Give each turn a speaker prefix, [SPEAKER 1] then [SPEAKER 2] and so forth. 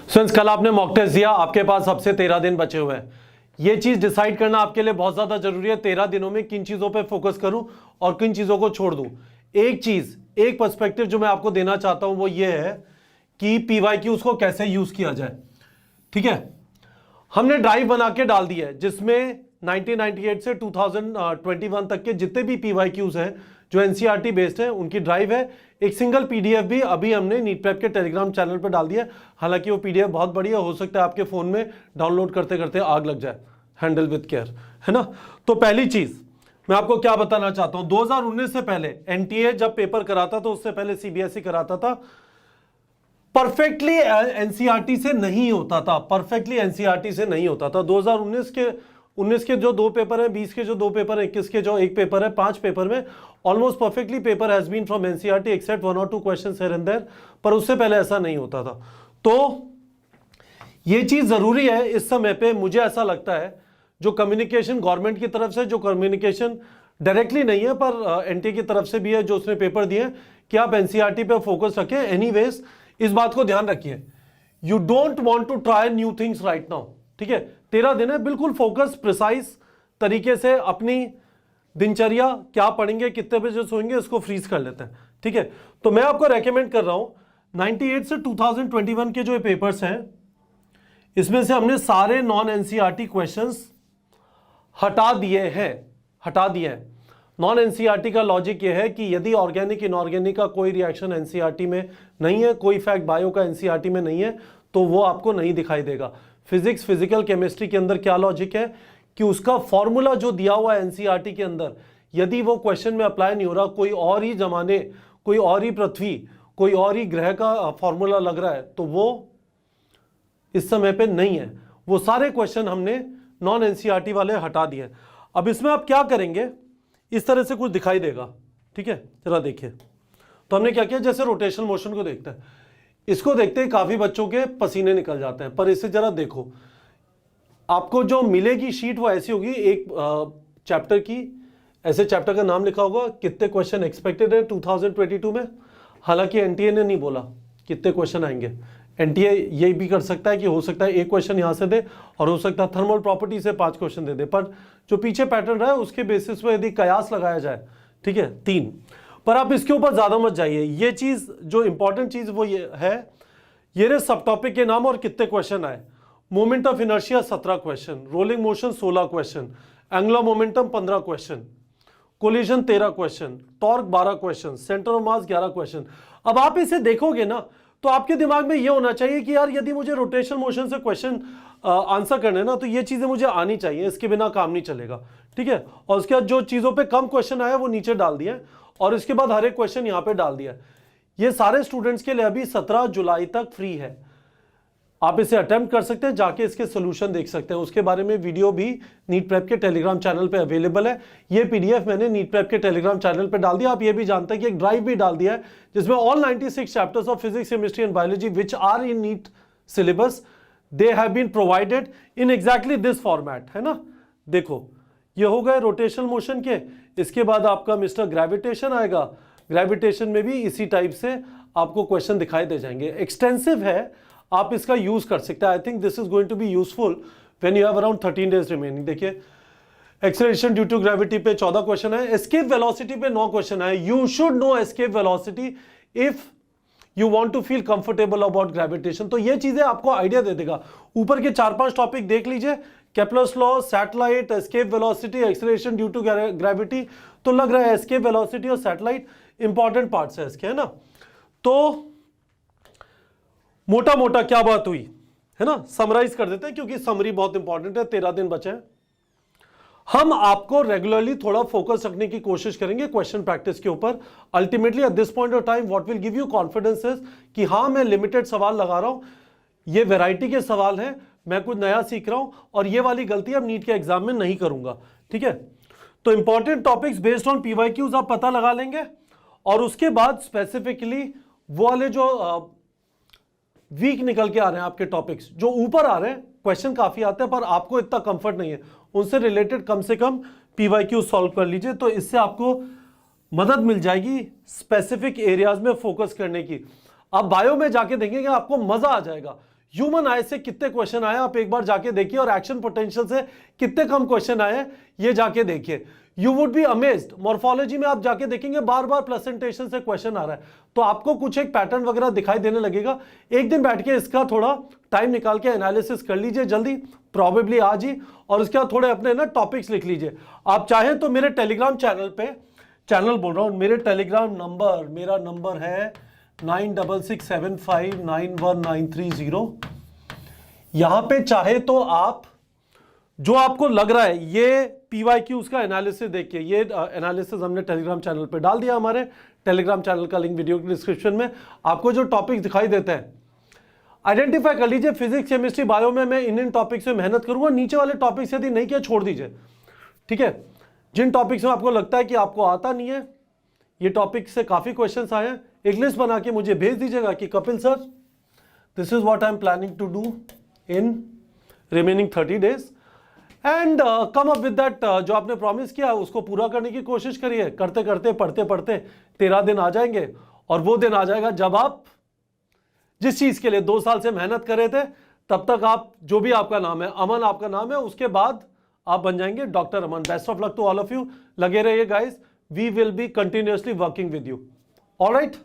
[SPEAKER 1] Friends कल आपने mock test दिया, आपके पास अब से 13 दिन बचे हुए हैं। ये चीज डिसाइड करना आपके लिए बहुत ज्यादा जरूरी है। 13 दिनों में किन चीजों पे फोकस करूं और किन चीजों को छोड़ दूं। एक चीज, एक पर्सपेक्टिव जो मैं आपको देना चाहता हूं वो ये है कि पीवाईक्यूज को कैसे यूज किया जाए। ठीक है, हमने ड्राइव बना के डाल दी है जिसमें 1998 से 2021 तक के जितने भी पीवाईक्यूज हैं जो एनसीईआरटी बेस्ड है उनकी ड्राइव है। एक सिंगल पीडीएफ भी अभी हमने नीट प्रेप के टेलीग्राम चैनल पर डाल दिया है। हालांकि वो पीडीएफ बहुत बढ़िया, हो सकता है आपके फोन में डाउनलोड करते करते आग लग जाए। हैंडल विद केयर, है ना। तो पहली चीज मैं आपको क्या बताना चाहता हूं, 2019 से पहले एनटीए जब पेपर कराता तो उससे पहले सीबीएसई कराता था, परफेक्टली एनसीईआरटी से नहीं होता था। परफेक्टली एनसीईआरटी से नहीं होता था। 2019 के जो दो पेपर है, 20 के जो दो पेपर है, 21 के जो एक पेपर है, 5 पेपर में almost perfectly paper has been from NCERT except 1 और 2 क्वेश्चंस हियर एंड देयर, पर उससे पहले ऐसा नहीं होता था। तो ये चीज जरूरी है इस समय पे। मुझे ऐसा लगता है जो कम्युनिकेशन गवर्नमेंट की तरफ से, जो कम्युनिकेशन डायरेक्टली नहीं है पर एनटीए की तरफ से भी है जो उसने पेपर दिए, कि आप एनसीईआरटी पे फोकस रखें। एनीवेज इस बात को ध्यान रखिए, you don't want to try new things right now. ठीक है, 13 दिन है, बिल्कुल फोकस प्रिसाइज तरीके से अपनी दिनचर्या, क्या पढ़ेंगे, कितने बजे सोएंगे, इसको फ्रीज कर लेते हैं। ठीक है, तो मैं आपको रेकमेंड कर रहा हूं 98 से 2021 के जो ये पेपर्स हैं इसमें से हमने सारे नॉन एनसीईआरटी क्वेश्चंस हटा दिए हैं। नॉन एनसीईआरटी का लॉजिक ये है कि यदि ऑर्गेनिक इनऑर्गेनिक का कोई रिएक्शन एनसीईआरटी में नहीं है, कोई फैक्ट बायो का एनसीईआरटी में नहीं है, तो वो आपको नहीं दिखाई देगा। फिजिक्स, फिजिकल केमिस्ट्री के अंदर क्या लॉजिक है कि उसका फॉर्मूला जो दिया हुआ है एनसीईआरटी के अंदर, यदि वो क्वेश्चन में अप्लाई नहीं हो रहा, कोई और ही जमाने, कोई और ही पृथ्वी, कोई और ही ग्रह का फॉर्मूला लग रहा है, तो वो इस समय पे नहीं है। वो सारे क्वेश्चन हमने नॉन एनसीईआरटी वाले हटा दिए। अब इसमें आप क्या करेंगे, इस तरह से कुछ दिखाई देगा। ठीक है, जरा देखिए। तो हमने क्या किया, जैसे रोटेशनल मोशन को देखते हैं, इसको देखते ही काफी बच्चों के पसीने निकल जाते हैं, पर इसे जरा देखो, आपको जो मिलेगी शीट वो ऐसी होगी, एक चैप्टर की, ऐसे चैप्टर का नाम लिखा होगा, कितने क्वेश्चन एक्सपेक्टेड है 2022 में। हालांकि एनटीए ने नहीं बोला कितने क्वेश्चन आएंगे। एनटीए ये भी कर सकता है कि हो सकता है एक क्वेश्चन यहां से दे और हो सकता है थर्मल प्रॉपर्टी से 5 क्वेश्चन दे दे, पर जो पीछे पैटर्न रहा है उसके बेसिस पे यदि कयास लगाया जाए, ठीक है, 3, पर आप इसके ऊपर ज्यादा मत जाइए। ये चीज जो इंपॉर्टेंट चीज वो ये है, ये रहे सब टॉपिक के नाम और कितने क्वेश्चन आए। Moment of inertia 17 question, rolling motion 16 question, angular momentum 15 question, collision 13 question, torque 12 question, centre of mass 11 question. अब आप इसे देखोगे ना तो आपके दिमाग में यह होना चाहिए कि यार यदि मुझे रोटेशनल मोशन से क्वेश्चन आंसर करने ना, तो ये चीजें मुझे आनी चाहिए, इसके बिना काम नहीं चलेगा। ठीक है, और उसके बाद जो चीजों पे कम क्वेश्चन आया वो नीचे डाल दिया और इसके बाद हर एक क्वेश्चन यहां पे डाल दिया। ये सारे स्टूडेंट्स के लिए अभी 17 जुलाई तक फ्री है, आप इसे अटेम्प्ट कर सकते हैं, जाके इसके सोल्यूशन देख सकते हैं। उसके बारे में वीडियो भी नीट प्रेप के टेलीग्राम चैनल पे अवेलेबल है। ये पीडीएफ मैंने नीट प्रेप के टेलीग्राम चैनल पे डाल दिया। आप ये भी जानते हैं कि एक ड्राइव भी डाल दिया है जिसमें all 96 chapters of physics, chemistry and biology which are in NEET syllabus, they have been provided in exactly this format, है ना। देखो, ये हो गए रोटेशनल मोशन के। इसके बाद आपका मिस्टर ग्रेविटेशन आएगा, ग्रेविटेशन में भी इसी टाइप से आपको क्वेश्चन दिखाई दे जाएंगे। एक्सटेंसिव है, आप इसका यूज कर सकते हैं। I think this is going to be useful when you have around 13 days remaining. देखिए, एक्सेलरेशन ड्यू टू ग्रेविटी पे 14 क्वेश्चन है, एस्केप वेलोसिटी पे 9 क्वेश्चन है। You should know escape velocity if you want to feel comfortable about gravitation. तो ये चीजें आपको idea दे देगा। ऊपर के 4-5 टॉपिक देख लीजिए, Kepler's law, satellite, escape velocity, acceleration due to gravity. तो लग रहा है एस्केप वेलोसिटी और सैटेलाइट इंपॉर्टेंट पार्ट्स है इसके, है ना। तो मोटा मोटा क्या बात हुई, है ना, समराइज कर देते हैं क्योंकि समरी बहुत इंपॉर्टेंट है। 13 दिन बचे हैं। हम आपको रेगुलरली थोड़ा फोकस रखने की कोशिश करेंगे क्वेश्चन प्रैक्टिस के ऊपर। Ultimately at this point of time what will give you confidence is कि हाँ, मैं लिमिटेड सवाल लगा रहा हूं, ये वैरायटी के सवाल हैं, मैं कुछ नया सीख रहा हूं और ये वाली गलती अब नीट के एग्जाम में नहीं करूंगा। ठीक है, तो important topics based on PYQs आप पता लगा लेंगे और उसके बाद स्पेसिफिकली वो वाले जो वीक निकल के आ रहे हैं आपके टॉपिक्स, जो ऊपर आ रहे हैं, क्वेश्चन काफी आते हैं पर आपको इतना कंफर्ट नहीं है, उनसे रिलेटेड कम से कम पीवाईक्यू सॉल्व कर लीजिए। तो इससे आपको मदद मिल जाएगी स्पेसिफिक एरियाज में फोकस करने की। आप बायो में जाके देखेंगे आपको मजा आ जाएगा। ह्यूमन आई से कितने क्वेश्चन आए आप एक बार जाके देखिए, और एक्शन पोटेंशियल से कितने कम क्वेश्चन आए ये जाके देखिए। You would be amazed, morphology में आप जाके देखेंगे बार बार प्रेजेंटेशन से क्वेश्चन आ रहा है, तो आपको कुछ एक पैटर्न वगैरह दिखाई देने लगेगा। एक दिन बैठ के इसका थोड़ा टाइम निकाल के एनालिसिस कर लीजिए जल्दी, प्रॉबेबली आज ही, और उसके बाद थोड़े अपने ना टॉपिक्स लिख लीजिए। आप चाहें तो मेरे टेलीग्राम चैनल पे, चैनल बोल रहा हूं, मेरे टेलीग्राम नंबर, मेरा नंबर है 9667591930। यहां पे चाहे तो आप जो आपको लग रहा है ये पीवाईक्यूज का एनालिसिस देखिए, ये एनालिसिस हमने टेलीग्राम चैनल पे डाल दिया। हमारे टेलीग्राम चैनल का लिंक वीडियो की डिस्क्रिप्शन में। आपको जो टॉपिक दिखाई देते हैं आइडेंटिफाई कर लीजिए। फिजिक्स, केमिस्ट्री, बायो में मैं इन टॉपिक्स में मेहनत करूंगा। नीचे वाले टॉपिक्स यदि नहीं किया छोड़ दीजिए, ठीक है। जिन टॉपिक्स में आपको लगता है कि आपको आता नहीं है, ये टॉपिक से काफी क्वेश्चंस आए हैं, एक लिस्ट बना के मुझे भेज दीजिएगा कि Kapil sir this is what I am planning to do in remaining 30 days and come up with that. जो आपने प्रॉमिस किया उसको पूरा करने की कोशिश करिए। करते करते पढ़ते पढ़ते 13 दिन आ जाएंगे, और वो दिन आ जाएगा जब आप जिस चीज के लिए 2 साल से मेहनत कर रहे थे, तब तक आप जो भी आपका नाम है, अमन आपका नाम है, उसके बाद आप बन जाएंगे doctor Aman. Best of luck to all of you. लगे रहिए guys, we will be continuously working with you. Alright.